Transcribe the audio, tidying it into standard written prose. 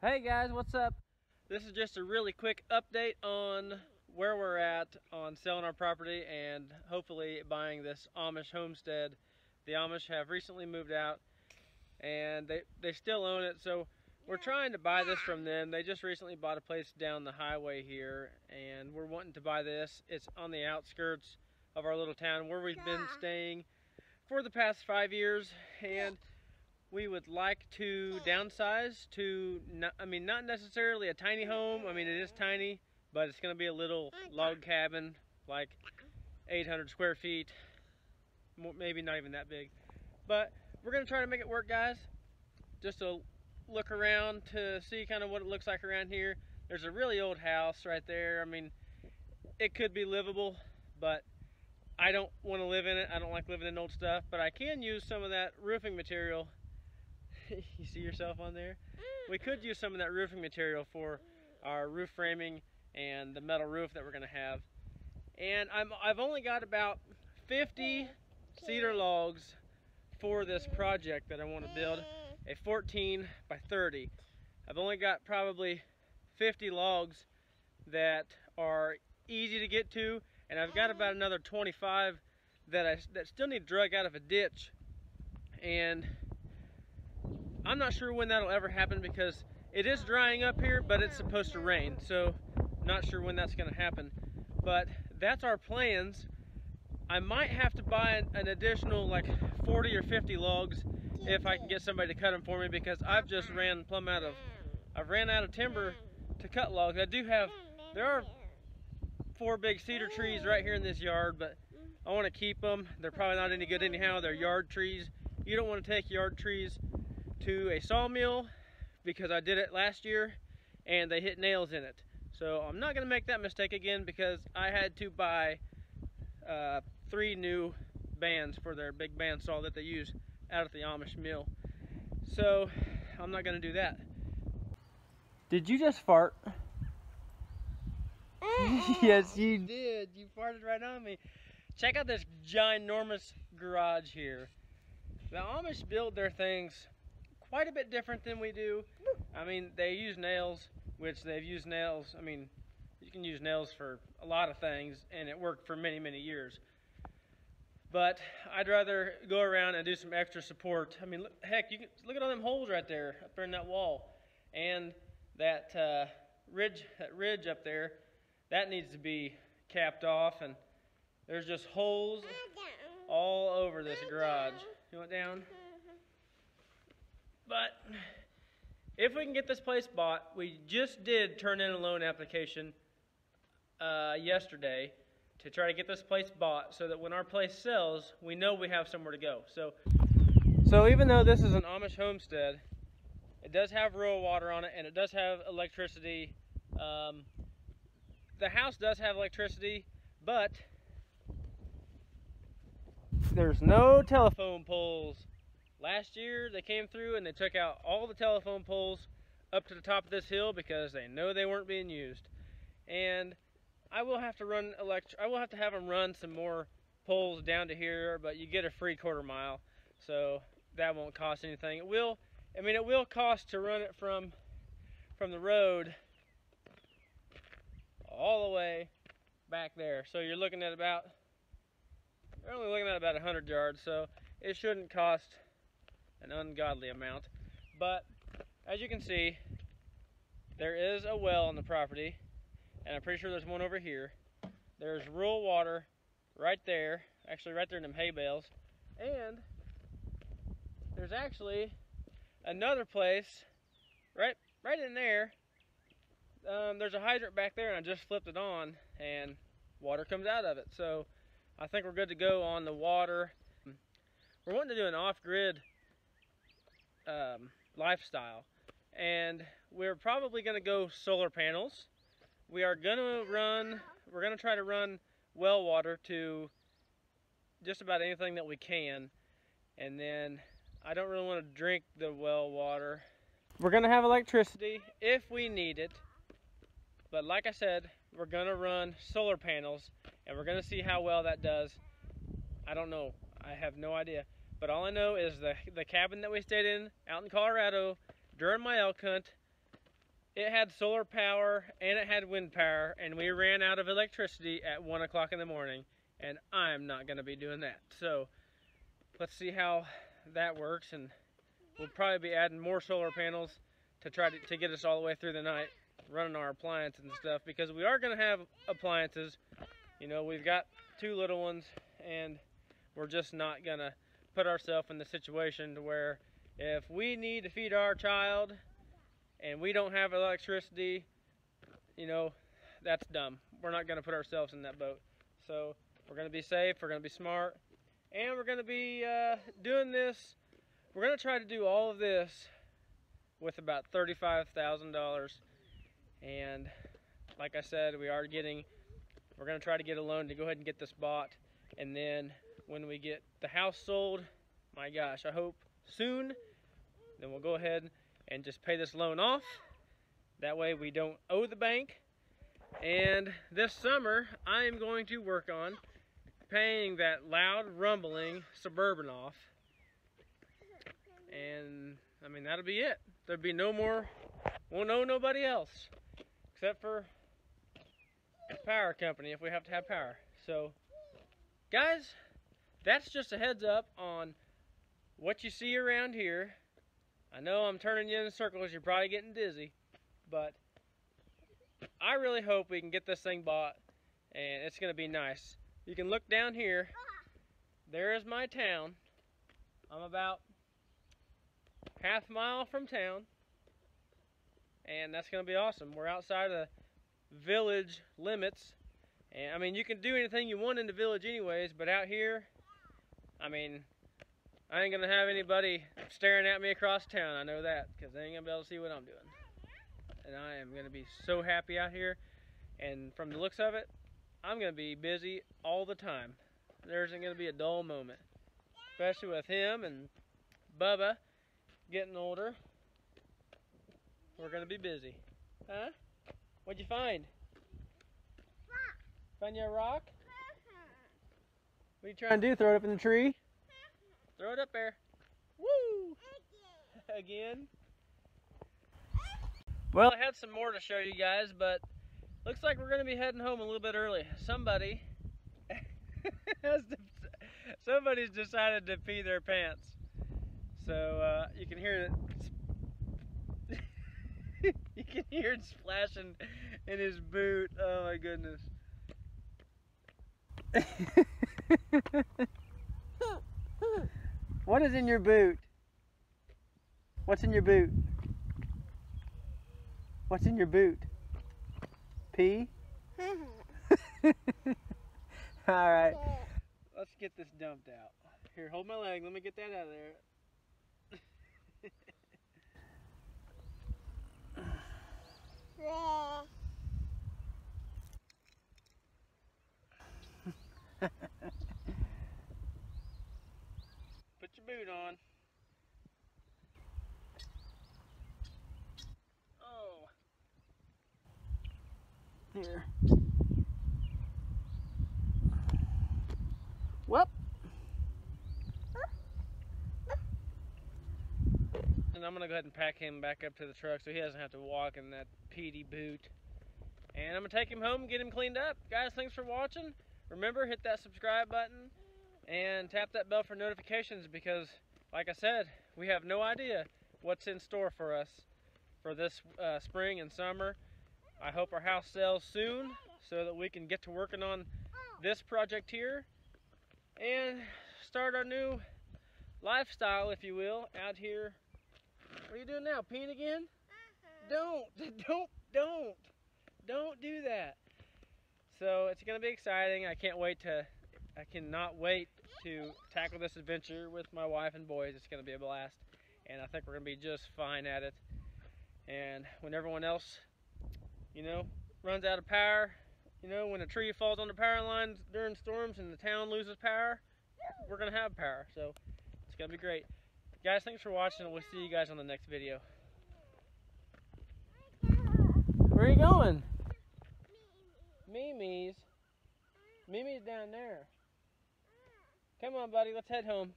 Hey guys, what's up? This is just a really quick update on where we're at on selling our property and hopefully buying this Amish homestead. The Amish have recently moved out and they still own it, so we're trying to buy this from them. They just recently bought a place down the highway here and we're wanting to buy this. It's on the outskirts of our little town where we've been staying for the past 5 years, and we would like to downsize to, not necessarily a tiny home. I mean, it is tiny, but it's going to be a little log cabin, like 800 square feet, maybe not even that big. But we're going to try to make it work, guys. Just to look around to see kind of what it looks like around here. There's a really old house right there. I mean, it could be livable, but I don't want to live in it. I don't like living in old stuff, but I can use some of that roofing material. You see yourself on there? We could use some of that roofing material for our roof framing and the metal roof that we're going to have. And I've only got about 50 cedar logs for this project that I want to build, a 14 by 30. I've only got probably 50 logs that are easy to get to, and I've got about another 25 that still need drug out of a ditch. And I'm not sure when that'll ever happen because it is drying up here, but it's supposed to rain, so not sure when that's going to happen. But that's our plans. I might have to buy an additional like 40 or 50 logs if I can get somebody to cut them for me, because I've just ran out of timber to cut logs. There are 4 big cedar trees right here in this yard, but I want to keep them. They're probably not any good anyhow. They're yard trees. You don't want to take yard trees to a sawmill, because I did it last year and they hit nails in it. So I'm not going to make that mistake again, because I had to buy 3 new bands for their big band saw that they use out at the Amish mill. So I'm not going to do that. Did you just fart? Yes, you did. You farted right on me. Check out this ginormous garage here. The Amish build their things quite a bit different than we do. I mean, they use nails, which they've used nails. I mean, you can use nails for a lot of things, and it worked for many, many years. But I'd rather go around and do some extra support. I mean, heck, you can look at all them holes right there, up there in that wall, and that ridge up there. That needs to be capped off, and there's just holes all over this garage. You went down? But if we can get this place bought, we just did turn in a loan application yesterday to try to get this place bought, so that when our place sells, we know we have somewhere to go. So even though this is an Amish homestead, it does have rural water on it, and it does have electricity. The house does have electricity, but there's no telephone poles. Last year they came through and they took out all the telephone poles up to the top of this hill because they know they weren't being used. And I will have to have them run some more poles down to here, but you get a free quarter mile, so that won't cost anything. It will cost to run it from the road all the way back there. So you're only looking at about 100 yards, so it shouldn't cost an ungodly amount. But as you can see, there is a well on the property, and I'm pretty sure there's one over here. There's rural water right there, actually right there in them hay bales, and there's actually another place right in there. There's a hydrant back there, and I just flipped it on and water comes out of it. So I think we're good to go on the water. We're wanting to do an off-grid lifestyle, and we're probably going to go solar panels. We're going to try to run well water to just about anything that we can, and then I don't really want to drink the well water. We're going to have electricity if we need it, but like I said, we're going to run solar panels, and we're going to see how well that does. I don't know. I have no idea. But all I know is the cabin that we stayed in out in Colorado during my elk hunt, it had solar power and it had wind power, and we ran out of electricity at 1 o'clock in the morning, and I'm not going to be doing that. So let's see how that works, and we'll probably be adding more solar panels to try to get us all the way through the night, running our appliances and stuff, because we are going to have appliances. You know, we've got 2 little ones, and we're just not going to put ourselves in the situation to where if we need to feed our child and we don't have electricity, you know, that's dumb. We're not going to put ourselves in that boat. So we're going to be safe, we're going to be smart, and we're going to be doing this. We're going to try to do all of this with about $35,000. And like I said, we're going to try to get a loan to go ahead and get this bought. And then when we get the house sold, my gosh, I hope soon, then we'll go ahead and just pay this loan off. That way we don't owe the bank. And this summer, I am going to work on paying that loud, rumbling Suburban off. And, I mean, that'll be it. There'll be no more, won't owe nobody else. Except for the power company, if we have to have power. So, guys, that's just a heads up on what you see around here. I know I'm turning you in circles, you're probably getting dizzy, but I really hope we can get this thing bought, and it's going to be nice. You can look down here. There is my town. I'm about half a mile from town, and that's going to be awesome. We're outside of the village limits, and I mean, you can do anything you want in the village anyways, but out here, I mean, I ain't gonna have anybody staring at me across town. I know that, because they ain't gonna be able to see what I'm doing. And I am gonna be so happy out here, and from the looks of it, I'm gonna be busy all the time. There isn't gonna be a dull moment, especially with him and Bubba getting older. We're gonna be busy. Huh? What'd you find? Find you a rock? What are you trying to do? Throw it up in the tree? Throw it up there. Woo! Again. Well, I had some more to show you guys, but looks like we're going to be heading home a little bit early. Somebody's decided to pee their pants. So you can hear it. You can hear it splashing in his boot. Oh my goodness. What is in your boot? What's in your boot? What's in your boot? Pee? Alright. Let's get this dumped out. Here, hold my leg. Let me get that out of there. Put your boot on. Oh. Here. Whoop. And I'm going to go ahead and pack him back up to the truck so he doesn't have to walk in that peaty boot. And I'm going to take him home and get him cleaned up. Guys, thanks for watching. Remember, hit that subscribe button and tap that bell for notifications, because, like I said, we have no idea what's in store for us for this spring and summer. I hope our house sells soon so that we can get to working on this project here and start our new lifestyle, if you will, out here. What are you doing now? Peeing again? Don't do that. So it's gonna be exciting. I cannot wait to tackle this adventure with my wife and boys. It's gonna be a blast, and I think we're gonna be just fine at it. And when everyone else, you know, runs out of power, you know, when a tree falls on the power lines during storms and the town loses power, we're gonna have power. So it's gonna be great. Guys, thanks for watching, and we'll see you guys on the next video. Where are you going? Mimi's down there. Come on, buddy, let's head home.